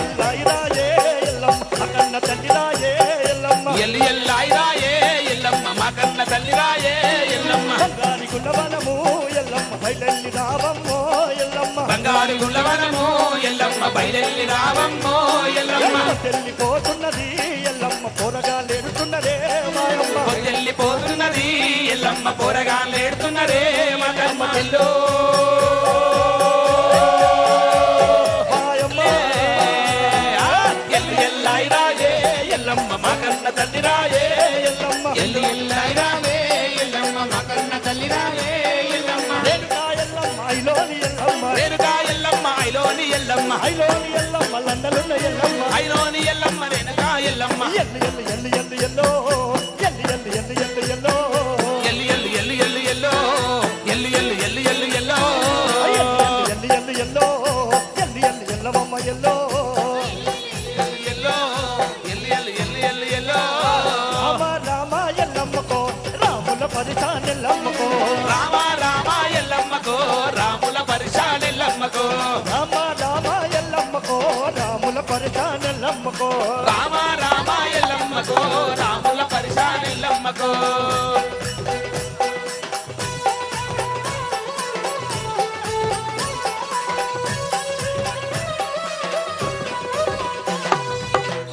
S4: ఎల్లాయిరాయే ఎల్లమ్మ అకన్న తల్లిరాయే ఎల్లమ్మ
S2: ఎల్లి ఎల్లాయిరాయే ఎల్లమ్మ మా కన్న తల్లిరాయే ఎల్లమ్మ
S4: బంగారి గుణవనము ఎల్లమ్మ బయలెల్లి రావమ్మో ఎల్లమ్మ
S2: బంగారు గుళ్ళవనము ఎల్లమ్మ బయలెల్లి రావమ్మో ఎల్లమ్మ
S4: తెల్లిపోతున్నది ఎల్లమ్మ పోరగా లేడుతున్నదే మాయమ్మ
S2: వెళ్ళిపోతున్నది ఎల్లమ్మ పోరగా లేడుతున్నదే మగమ్మ తెల్లో
S4: మాయమ్మ
S2: ఎల్లి ఎల్లాయి రాయే ఎల్లమ్మ మా కన్న తల్లి రాయే
S4: ఎల్లమ్మ
S2: ఎల్లి ఎల్లాయి రాయే ఎల్లమ్మ మా కన్న తల్లి రాయే ఎల్లమ్మ
S4: రేణుకా ఎల్లమ్మ ఐలోని ఎల్లమ్మ
S2: రేణుకా ఎల్లమ్మ ఐలోని ఎల్లమ్మ
S4: ఐలోని ఎల్లమ్మ లండలున్న ఎల్లమ్మ
S2: ఐలోని ఎల్లమ్మ రేణుకా ఎల్లమ్మ
S4: ఎల్లి ఎల్లి ఎల్లి ఎల్లి ఎల్లో ఎల్లి ఎల్లి ఎల్లి ఎల్లి ఎల్లో
S2: ఎల్లి ఎల్లి ఎల్లి ఎల్లి ఎల్లో ఎల్లి ఎల్లి ఎల్లి ఎల్లి ఎల్లో
S4: ఎల్లి ఎల్లి ఎల్లో ఎల్లి ఎల్లి ఎల్లమ్మ ఎల్లో
S2: ఎల్లో ఎల్లి ఎల్లి ఎల్లి ఎల్లి ఎల్లో
S4: రామ రామ ఎల్లమ్మకో రాముల పరిచానెల్లమ్మకో
S2: రామ రామ ఎల్లమ్మకో రాముల పరిశాలెల్లమ్మకో
S4: రామ రామ ఎల్లమ్మకో రాముల పరిచానెల్లమ్మకో
S2: రామ రామ ఎల్లమ్మకో రాముల పరిశాలెల్లమ్మకో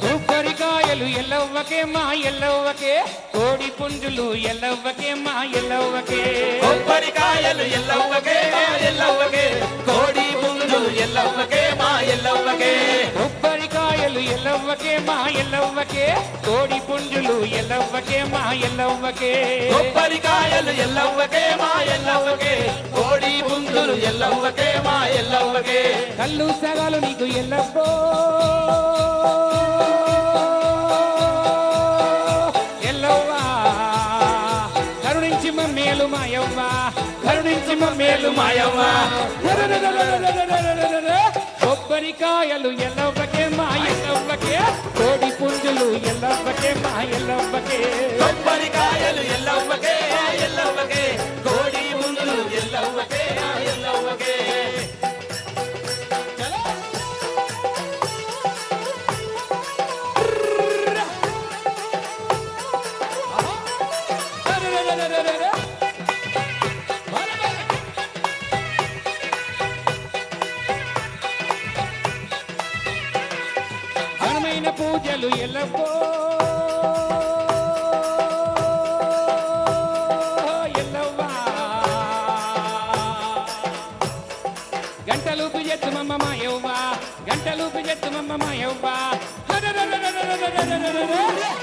S1: కొబ్బరికాయలు ఎల్లవ్వకే మా ఎల్లవ్వకే కోడి పుంజులు ఎల్లవ్వకే మా ఎల్లవ్వకే
S2: కొబ్బరికాయలు ఎల్లవ్వకే మా ఎల్లవ్వకే కోడి పుంజు ఎల్లవ్వకే మా ఎల్లవ్వకే
S1: కొబ్బరికాయలు కొబ్బరికాయలు ఎల్లవ్వకే మా ఎల్లవ్వకే కోడి పుంజులు ఎల్లవ్వకే మా ఎల్లవ్వకే
S2: కొబ్బరికాయలు ఎల్లవ్వకే మా ఎల్లవ్వకే కోడి పుంజులు ఎల్లవ్వకే మా ఎల్లవ్వకే
S1: కళ్ళు సగాలు నీకు ఎల్లవ్వో ఎల్లవ్వా కరుణించి మమ్మేలు మాయవ్వ కరుణించి మమ్మేలు మాయవ్వ కొబ్బరికాయలు ఎల్లవ్వకే మా ఎల్లవ్వకే కోడి పుంజులు ఎల్లవ్వకే మా ఎల్లవ్వకే
S2: కొబ్బరికాయలు ఎల్లవ్వకే మా ఎల్లవ్వకే కోడి పుంజులు ఎల్లవ్వకే మా ఎల్లవ్వకే
S1: ఘనమైన పూజలు ఎల్లవ్వో ఎల్లవ్వా గంటలూపు ఎత్తు మమ్మ యవ్వా గంటలూపు ఎత్తు మమ్మ యవ్వా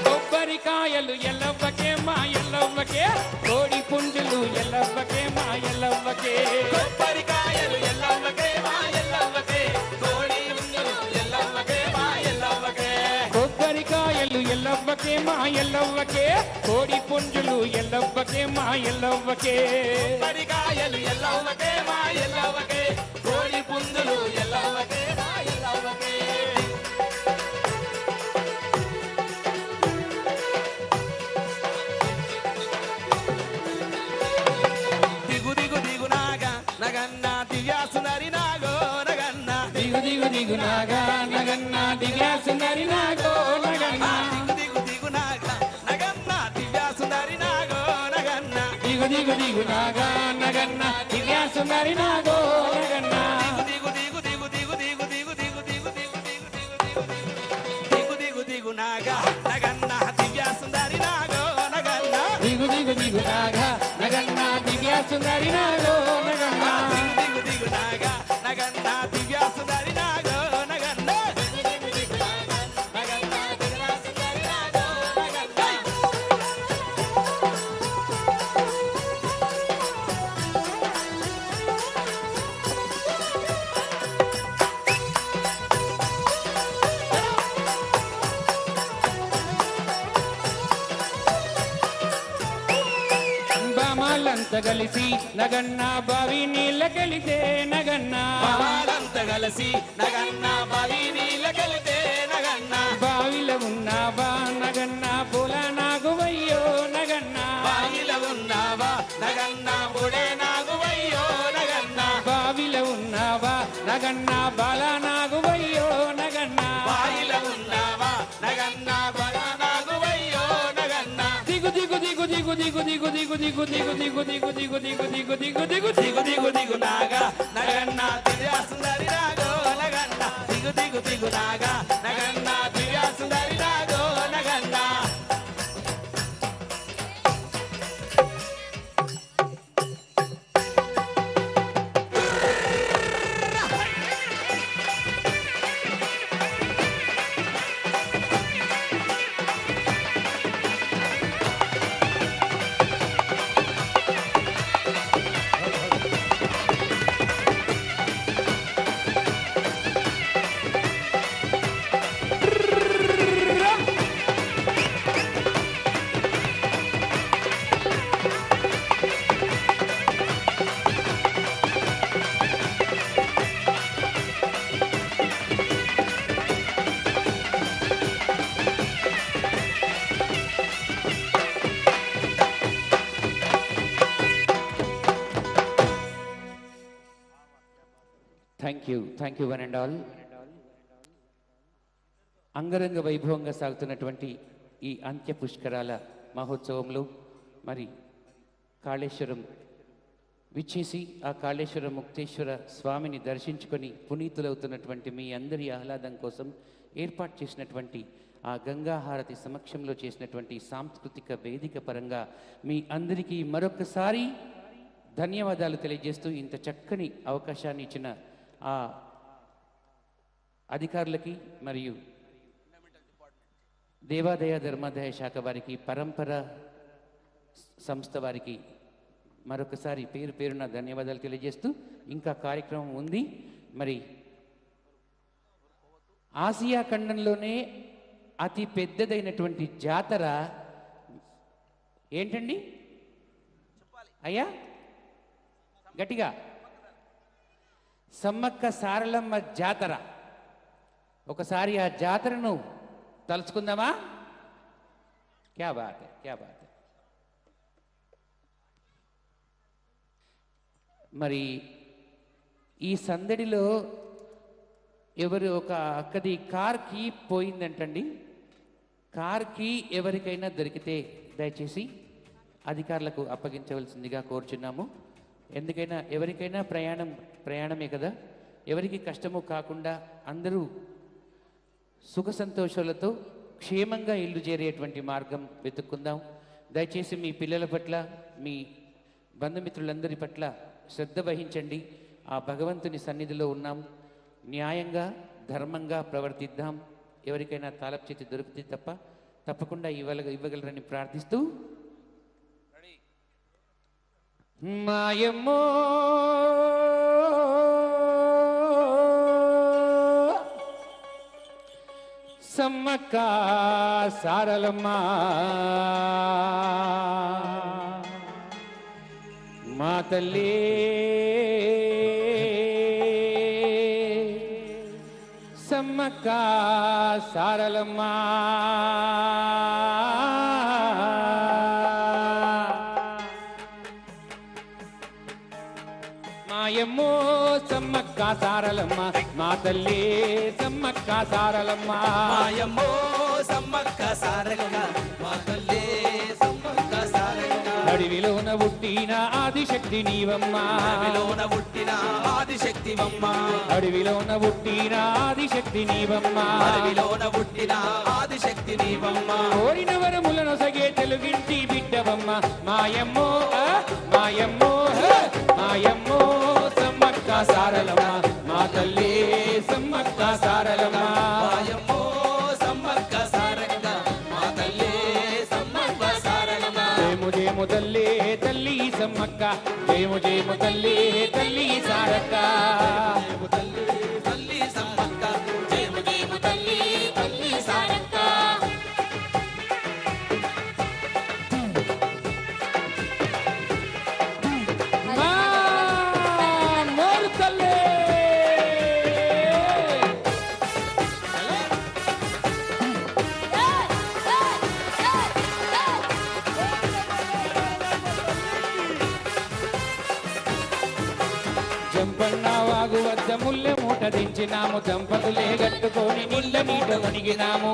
S1: కొబ్బరికాయలు ఎల్లవ్వకే మా ఎల్లవ్వకే కోడి పుంజులు ఎల్లవ్వకే మా ఎల్లవ్వకే
S2: కొబ్బరికాయలు ఎల్లవ్వకే మా ఎల్లవ్వకే కోడి పుంజులు ఎల్లవ్వకే మా ఎల్లవ్వకే
S1: కొబ్బరికాయలు ఎల్లవ్వకే మా ఎల్లవ్వకే కోడి పుంజులు ఎల్లవ్వకే మా ఎల్లవ్వకే
S2: కొబ్బరికాయలు ఎల్లవ్వకే మా ఎల్లవ్వకే కోడి పుంజులు ఎల్లవ్వకే మా ఎల్లవ్వకే దిగు దిగు దిగు నాగా నగన్న దివ్యాసునరి నాగో నగన్న
S1: దిగు దిగు దిగు నాగా నగన్న దివ్యా సుందరి నాగో నగన్న
S2: దిగు దిగు దిగు నాగా నగన్న దివ్యాసునరి నాగో నగన్న
S1: దిగు దిగు దిగు నాగా నగన్న దివ్యా సుందరి నాగో నగన్న
S2: దిగు దిగు దిగు దిగు దిగు దిగు దిగు దిగు దిగు దిగు దిగు దిగు నాగా నగన్న దివ్యాసుందరి నాగో నగన్న
S1: దిగు దిగు దిగు నాగా నగన్న దివ్యా సుందరి నాగో నగన్న
S2: దిగు దిగు నాగా నగన్న దివ్యాసుందరి నాగో నగన్న
S1: బామాలంతా కలిసి నగన్న బావి నీళ్ళ కలిసే నగన్న
S2: బావాలంతా కలిసి నగన్న బావి నీళ్ళ కలితే నగన్న
S1: బావిలో ఉన్నావా నగన్న పూల నాగువయ్యో నగన్న
S2: బావిలో ఉన్నావా నగన్న బుడే నాగువయ్యో నగన్న
S1: బావిలో ఉన్నావా నగన్న బాల నాగువయ్యో నగన్న
S2: బావిలో ఉన్నావా నగన్న బల నాగువయ్యో నగన్న
S1: దిగు దిగు దిగు దిగు దిగు దిగు దిగు దిగు దిగు దిగు దిగు దిగు దిగు దిగు దిగు దిగు
S2: దిగు దిగు దిగు నాగా నగన్న దివ్యాసుందరి నాగో నగన్న దిగు దిగు దిగు నాగా నగన్న దివ్యాసుందరి నాగో నగన్న
S1: thank you one and all. అంగరంగ వైభవంగా సాగుతున్నటువంటి ఈ అంత్య పుష్కరాల మహోత్సవంలో మరి కాళేశ్వరం విచ్చేసి ఆ కాళేశ్వర ముక్తేశ్వర స్వామిని దర్శించుకొని పునీతులవుతున్నటువంటి మీ అందరి ఆహ్లాదం కోసం ఏర్పాటు చేసినటువంటి ఆ గంగాహారతి సమక్షంలో చేసినటువంటి సాంస్కృతిక వేదిక పరంగా మీ అందరికీ మరొకసారి ధన్యవాదాలు తెలియజేస్తూ ఇంత చక్కని అవకాశాన్ని ఇచ్చిన ఆ అధికారులకి మరియు దేవాదాయ ధర్మాదాయ శాఖ వారికి, పరంపర సంస్థ వారికి మరొకసారి పేరు పేరున ధన్యవాదాలు తెలియజేస్తూ ఇంకా కార్యక్రమం ఉంది. మరి ఆసియా ఖండంలోనే అతి పెద్దదైనటువంటి జాతర ఏంటండి అయ్యా? గట్టిగా. సమ్మక్క సారలమ్మ జాతర. ఒకసారి ఆ జాతరను తలుచుకుందామా? క్యా బాత్ హై, క్యా బాత్ హై. మరి ఈ సందడిలో ఎవరు ఒక అక్కది కార్ కీ పోయిందంటండి. కార్ కీ ఎవరికైనా దొరికితే దయచేసి అధికారులకు అప్పగించవలసిందిగా కోరుచున్నాము. ఎందుకైనా ఎవరికైనా ప్రయాణమే కదా, ఎవరికి కష్టము కాకుండా అందరూ సుఖ సంతోషాలతో క్షేమంగా ఇల్లు చేరేటువంటి మార్గం వెతుక్కుందాం. దయచేసి మీ పిల్లల పట్ల, మీ బంధుమిత్రులందరి పట్ల శ్రద్ధ వహించండి. ఆ భగవంతుని సన్నిధిలో ఉన్నాం. న్యాయంగా ధర్మంగా ప్రవర్తిద్దాం. ఎవరికైనా తాళపు చేతి దొరికితే తప్పకుండా ఇవ్వగలరని ప్రార్థిస్తూ మాయమ్మో సమ్మక్క సారలమ్మ మా తల్లి సమ్మక్క సారలమ్మ మాయమ్మో సమ్మక్క సారలమ్మ మా తల్లి సమ్మక్క సారలమ్మ
S2: మాయమ్మో సమ్మక్క సారక్క మా తల్లి సమ్మక్క సారక్క
S1: అడవిలోన పుట్టిన ఆదిశక్తి నీవమ్మ
S2: అడవిలోన పుట్టిన ఆదిశక్తివమ్మ
S1: అడవిలోన పుట్టిన ఆదిశక్తి నీవమ్మ
S2: అడవిలోన పుట్టిన ఆదిశక్తి నీవమ్మ
S1: కోరిన వరములను సగే తెలుగింటి బిడ్డవమ్మ మాయమ్మో మాయమ్మో మాయమ్మో సమ్మక్క సారలమ్మ మా తల్లి సమ్మక్క సారలమ్మ
S2: మాయమ్మో సమ్మక్క సారక్క మా తల్లి సమ్మక్క సారక్క
S1: జయము జయము తల్లి తల్లి సమ్మక్క జయము జయము తల్లి తల్లి సారక్క
S2: తల్లి తల్లి సమ్మక్క జయము జయము తల్లి తల్లి సారక్క
S1: మోరు తల్లి జంపన్న వాగు వద్ద ముల్లె మూట దించినాము దంపతులే గట్టుకొని నిండ నీట మునిగినాము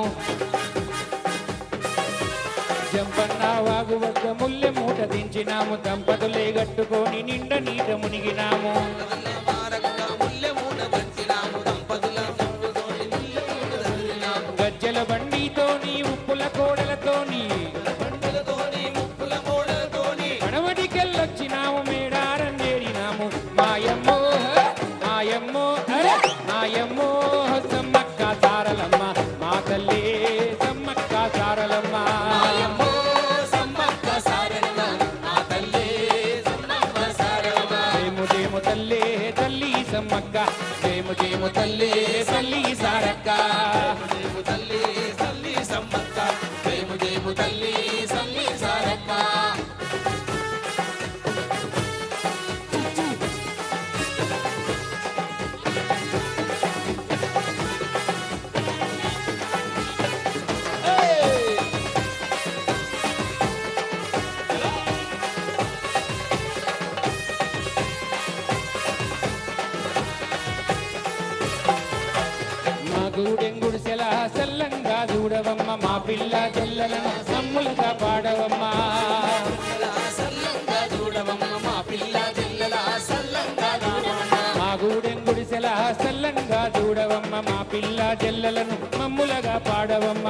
S1: జంపన్న వాగు వద్ద ముల్లె మూట దించినాము దంపతులే గట్టుకొని నిండ నీట మునిగినాము గజ్జల బండితోని ఉప్పుల కోడలతోని కడవడికెళ్ళొచ్చినాము మేడారం చేరినాము మాయమ్మో మాయమ్మో మాయమ్మో సమ్మక్క సారలమ్మ మా తల్లి సమ్మక్క సారలమ్మ
S2: మాయమ్మో సమ్మక్క సారక్క మా తల్లి సమ్మక్క సారక్క
S1: జయము జయము తల్లి తల్లి సమ్మక్క జయము జయము తల్లి తల్లి సారక్క
S2: జయము తల్లి తల్లి సమ్మక్క జయము జయము తల్లి తల్లి సారక్క
S1: మా గూడెంగుడిసెల సల్లంగా చూడవమ్మ మా పిల్ల చెల్లలను సమ్ములుగా పాడవమ్మ
S2: సల్లంగా చూడవమ్మ మా పిల్ల జిల్లల సల్లంగా చూడవమ్మ
S1: మా గూడెంగుడిసెల సల్లంగా చూడవమ్మ మా పిల్ల చెల్లలను మమ్ములగా పాడవమ్మ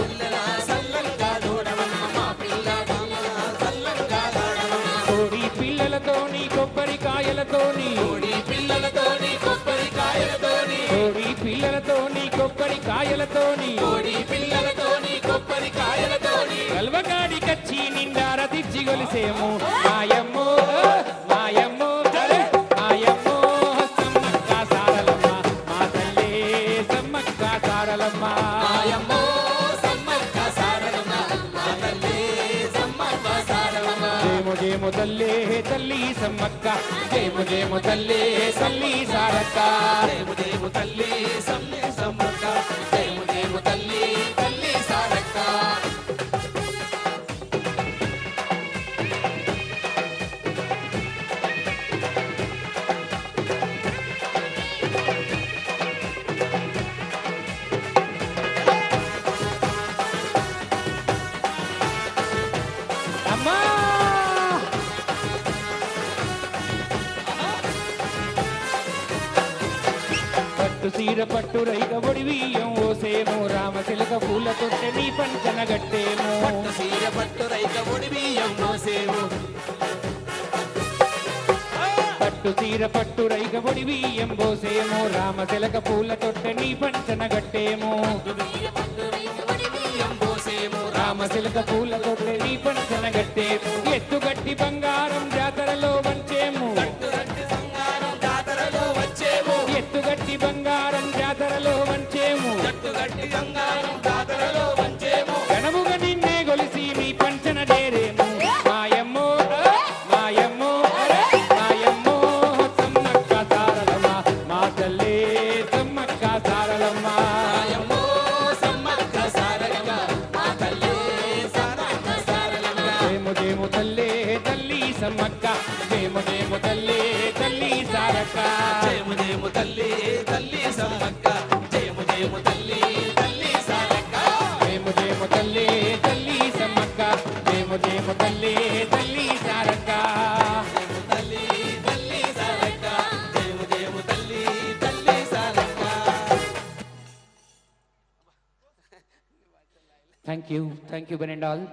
S2: పిల్లల సల్లంగా చూడవమ్మ మా పిల్ల జిల్లల సల్లంగా చూడవమ్మ
S1: కోడి పిల్లలతోని కొబ్బరికాయలతోని
S2: కోడి పిల్లలతోని కొబ్బరికాయలతోని
S1: కోడి పిల్లలతోని కొబ్బరికాయలతోని
S2: కోడి పిల్లలతోని
S1: గల్వగాడి కచ్చి నిండార తెచ్చి గొలిసేము మాయమ్మో మాయమ్మో అరే మాయమ్మో సమ్మక్క సారలమ్మ మా తల్లే సమ్మక్క సారలమ్మ
S2: మాయమ్మో సమ్మక్క సారలమ్మ మా తల్లి సమ్మక్క సారలమ్మ
S1: జేము జేము తల్లే తల్లి సమ్మక్క జేము జేము తల్లే తల్లి సారక్క
S2: దేవు దేవు తల్లి సమ్మక్క దేవు దేవు తల్లి తల్లి సారక్క
S1: అమ్మా పట్టు సీర పట్టు రైక ఒడివియం ఓసేమో రామశిలక పూల తొట్టె నీ పంచన గట్టేమో
S2: పట్టు సీర పట్టు రైక ఒడి బియ్యం మోసేవు
S1: పట్టు సీర పట్టు రైక ఒడివియం పోసేమో రామశిలక పూల తొట్టె నీ పంచన గట్టేమో
S2: బియ్యం పోసేము
S1: రామశిలక పూల తొట్టె నీ పంచన గట్టేమో ఎత్తుగట్టి బంగారం జాతరలో వంచేము
S2: రట్టి సంగారం జాతరలో వచ్చేము
S1: ఎత్తుగట్టి బంగారం జాతరలో వంచేము
S2: గట్టి సంగారం జాతరలో వచ్చేము
S1: గణముగ నిన్నే గొలిసి నీ పంచన డేరేము మాయమ్మో మాయమ్మో మాయమ్మో సమ్మక్క సారలమ్మ మా తల్లే సమ్మక్క సారలమ్మ
S2: మాయమ్మో సమ్మక్క సారలమ్మ మా తల్లి సమ్మక్క సారలమ్మ
S1: జేము జేము తల్లే తల్లి సమ్మక్క జేము జేము తల్లే తల్లి సారక్క
S2: జయము జయము తల్లి తల్లి సమ్మక్క జయము జయము తల్లి తల్లి సారక్క
S1: జేము జేము తల్లే తల్లి సమ్మక్క జేము జేము తల్లే తల్లి సారక్క
S2: తల్లి తల్లి సారక్క జయము జయము తల్లి తల్లి Sarakka
S1: thank you one and all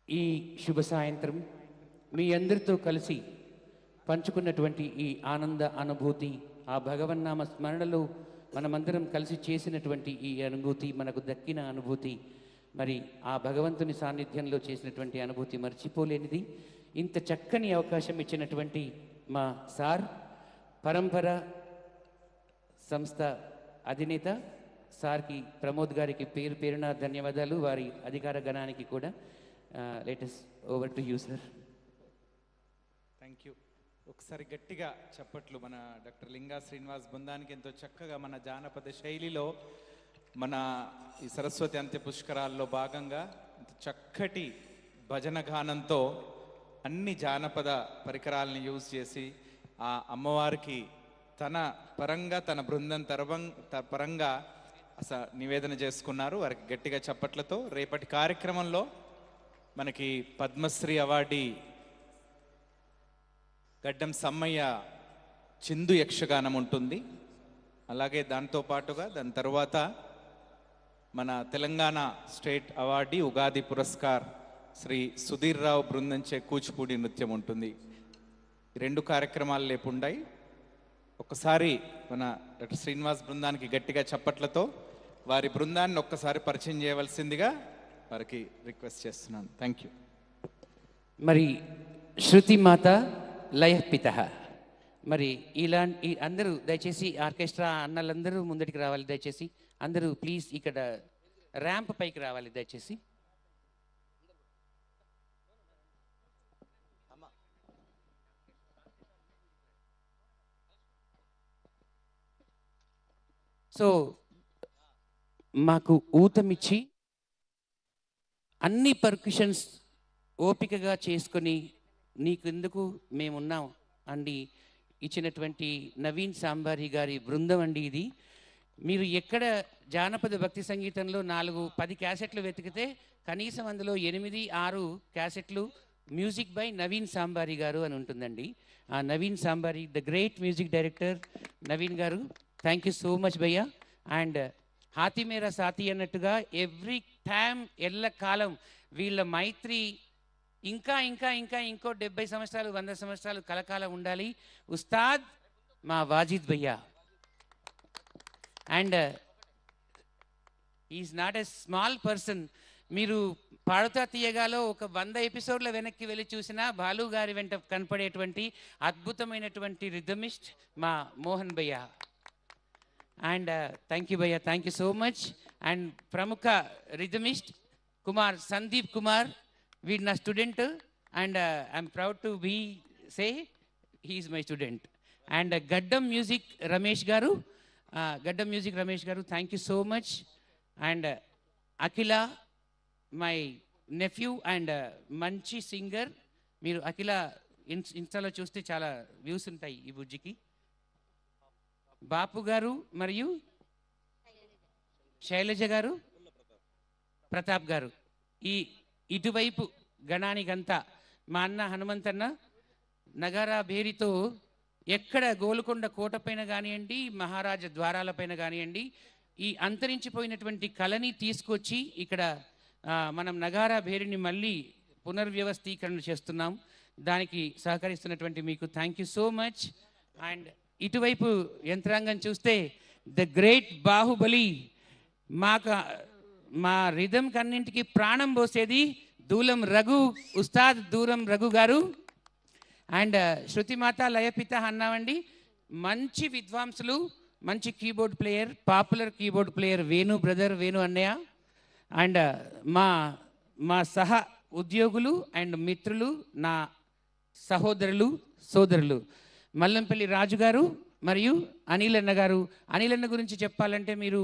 S1: ఈ శుభ సాయంత్రం మీ అందరితో కలిసి పంచుకున్నటువంటి ఈ ఆనంద అనుభూతి ఆ భగవన్నామ స్మరణలో మనమందరం కలిసి చేసినటువంటి ఈ అనుభూతి మనకు దక్కిన అనుభూతి మరి ఆ భగవంతుని సాన్నిధ్యంలో చేసినటువంటి అనుభూతి మర్చిపోలేనిది. ఇంత చక్కని అవకాశం ఇచ్చినటువంటి మా సార్ పరంపర సంస్థ అధినేత సార్కి ప్రమోద్ గారికి పేరు పేరున ధన్యవాదాలు, వారి అధికార గణానికి కూడా. Latest over to you sir.
S5: Thank you. ఒకసారి గట్టిగా చప్పట్లు మన డాక్టర్ లింగా శ్రీనివాస్ బృందానికి. ఎంతో చక్కగా మన జానపద శైలిలో మన ఈ సరస్వతి అంత్య పుష్కరాల్లో భాగంగా చక్కటి భజన గానంతో అన్ని జానపద పరికరాలని యూజ్ చేసి ఆ అమ్మవారికి తన పరంగా తన బృందం పరంగా నివేదన చేసుకున్నారు. వారికి గట్టిగా చప్పట్లతో రేపటి కార్యక్రమంలో మనకి పద్మశ్రీ అవార్డీ గడ్డం సమ్మయ్య చిందు యక్షగానం ఉంటుంది. అలాగే దాంతో పాటుగా దాని తర్వాత మన తెలంగాణ స్టేట్ అవార్డీ ఉగాది పురస్కార్ శ్రీ సుధీర్ రావు బృందంచే కూచిపూడి నృత్యం ఉంటుంది. ఈ రెండు కార్యక్రమాలు లేపుండాయి. ఒకసారి మన డాక్టర్ శ్రీనివాస్ బృందానికి గట్టిగా చప్పట్లతో వారి బృందాన్ని ఒక్కసారి పరిచయం చేయవలసిందిగా వారికి రిక్వెస్ట్ చేస్తున్నాను. Thank you.
S1: మరి శృతిమాత లయపిత. మరి ఇలాంటి అందరూ దయచేసి ఆర్కెస్ట్రా అన్నలందరూ ముందటికి రావాలి. దయచేసి అందరూ ప్లీజ్ ఇక్కడ ర్యాంప్ పైకి రావాలి దయచేసి. సో మాకు ఊతమిచ్చి అన్ని పర్క్యుషన్స్ ఓపికగా చేసుకొని నీకెందుకు మేమున్నాం అండి ఇచ్చినటువంటి నవీన్ సాంబారి గారి బృందం అండి ఇది. మీరు ఎక్కడ జానపద భక్తి సంగీతంలో 4-10 క్యాసెట్లు వెతికితే కనీసం అందులో 8-6 క్యాసెట్లు మ్యూజిక్ బై నవీన్ సాంబారి గారు అని ఉంటుందండి. ఆ Naveen Sambari the great music director Naveen గారు, థ్యాంక్ యూ సో మచ్ భయ్యా. అండ్ హాతి మేరా సాతి అన్నట్టుగా ఎవ్రీ టైమ్ ఎల్లకాలం వీళ్ళ మైత్రి ఇంకా ఇంకా ఇంకా ఇంకో 70 సంవత్సరాలు 100 సంవత్సరాలు కలకాలం ఉండాలి ఉస్తాద్ మా వాజిద్ భయ్యా. And is not a small person. మీరు పాడుతా తీయగాలో ఒక 100 ఎపిసోడ్ల వెనక్కి వెళ్ళి చూసినా బాలు గారి వెంట కనపడేటువంటి అద్భుతమైనటువంటి రిథమిస్ట్ మా మోహన్ భయ్యా. అండ్ థ్యాంక్ యూ భయ్యా, thank you so much. And ప్రముఖ రిథమిస్ట్ కుమార్ సందీప్ కుమార్, వీడు నా student and I'm proud to be say he's my student. And Gaddam music Ramesh garu, thank you so much. And Akhila my nephew and మంచి సింగర్. మీరు అఖిల ఇన్స్టాలో చూస్తే చాలా వ్యూస్ ఉంటాయి ఈ బుజ్జికి. బాపు గారు మరియు శైలజ గారు, ప్రతాప్ గారు, ఈ ఇటువైపు గణానికంతా మా అన్న హనుమంతన్న నగారా భేరితో ఎక్కడ గోల్కొండ కోటపైన కానివ్వండి, మహారాజ ద్వారాలపైన కానివ్వండి, ఈ అంతరించిపోయినటువంటి కళని తీసుకొచ్చి ఇక్కడ మనం నగారా భేరిని మళ్ళీ పునర్వ్యవస్థీకరణ చేస్తున్నాం. దానికి సహకరిస్తున్నటువంటి మీకు thank you so much. And ఇటువైపు యంత్రాంగం చూస్తే ద గ్రేట్ బాహుబలి, మా రిథం కన్నింటికి ప్రాణం పోసేది దూలం రఘు, ఉస్తాద్ దూరం రఘు గారు. అండ్ శృతిమాత లయపిత అన్నామండి, మంచి విద్వాంసులు, మంచి keyboard player, popular keyboard player Venu brother, Venu అన్నయ్య. అండ్ మా సహ ఉద్యోగులు అండ్ మిత్రులు, నా సహోదరులు సోదరులు మల్లంపల్లి రాజు గారు మరియు అనిలన్న గారు. అనిలన్న గురించి చెప్పాలంటే మీరు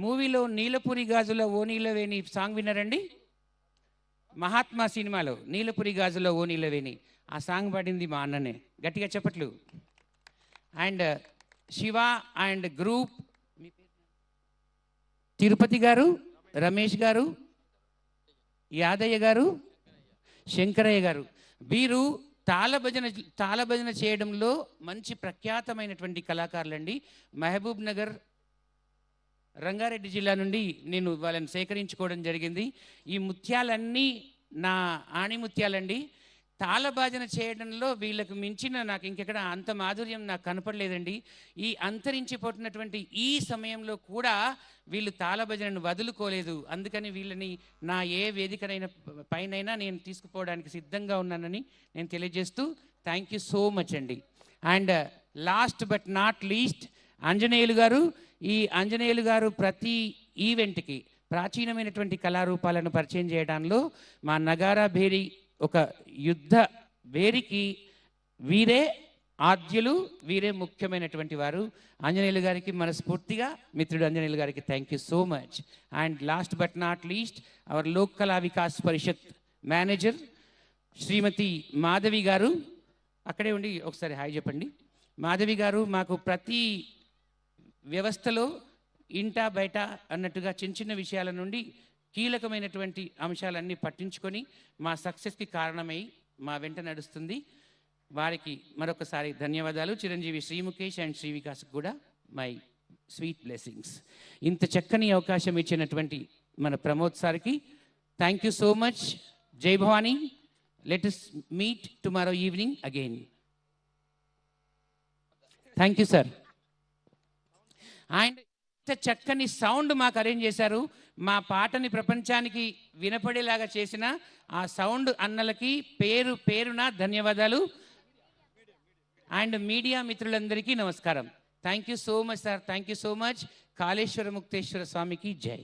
S1: మూవీలో నీలపురి గాజుల ఓ నీలవేణి సాంగ్ విన్నారండి? మహాత్మా సినిమాలో నీలపురి గాజుల ఓ నీలవేణి ఆ సాంగ్ పాడింది మా అన్ననే. గట్టిగా చెప్పట్లు. And Shiva and group Tirupati garu, Ramesh గారు, యాదయ్య గారు, శంకరయ్య గారు, వీరు తాళభజన చేయడంలో మంచి ప్రఖ్యాతమైనటువంటి కళాకారులండి. మహబూబ్ నగర్ రంగారెడ్డి జిల్లా నుండి నేను వాళ్ళని సేకరించుకోవడం జరిగింది. ఈ ముత్యాలన్నీ నా ఆణిముత్యాలండి. తాళభజన చేయడంలో వీళ్ళకు మించిన నాకు ఇంకెక్కడ అంత మాధుర్యం నాకు కనపడలేదండి. ఈ అంతరించిపోతున్నటువంటి ఈ సమయంలో కూడా వీళ్ళు తాళభజనను వదులుకోలేదు. అందుకని వీళ్ళని నా ఏ వేదికనైనా పైనైనా నేను తీసుకుపోవడానికి సిద్ధంగా ఉన్నానని నేను తెలియజేస్తూ థ్యాంక్ యూ సో మచ్ అండి. And last but not least Anjaneyulu గారు. ఈ ఆంజనేయులు గారు ప్రతి ఈవెంట్కి ప్రాచీనమైనటువంటి కళారూపాలను పరిచయం చేయడంలో మా నగారా భేరి ఒక యుద్ధ భేరికి వీరే ఆద్యులు, వీరే ముఖ్యమైనటువంటి వారు. ఆంజనేయులు గారికి మనస్ఫూర్తిగా మిత్రుడు ఆంజనేయులు గారికి thank you so much. And last but not least our Lok Kala Vikas Parishad manager Shrimati Madhavi garu, అక్కడే ఉండి ఒకసారి హాయ్ చెప్పండి. మాధవి గారు మాకు ప్రతి వ్యవస్థలో ఇంటా బయట అన్నట్టుగా చిన్న చిన్న విషయాల నుండి కీలకమైనటువంటి అంశాలన్నీ పట్టించుకొని మా సక్సెస్కి కారణమై మా వెంట నడుస్తుంది. వారికి మరొకసారి ధన్యవాదాలు. చిరంజీవి శ్రీ ముఖేష్ అండ్ శ్రీ వికాస్ కూడా మై స్వీట్ బ్లెస్సింగ్స్. ఇంత చక్కని అవకాశం ఇచ్చినటువంటి మన ప్రమోద్ సార్కి thank you so much. Jai Bhavani. Let us meet tomorrow evening again. Thank you sir. And ఇంత చక్కని సౌండ్ మాకు అరేంజ్ చేశారు. మా పాటని ప్రపంచానికి వినపడేలాగా చేసిన ఆ సౌండ్ అన్నలకి పేరు పేరున ధన్యవాదాలు. అండ్ మీడియా మిత్రులందరికీ నమస్కారం. Thank you so much sir. Thank you so much. Kaleshwara Mukteshwara స్వామికి జై.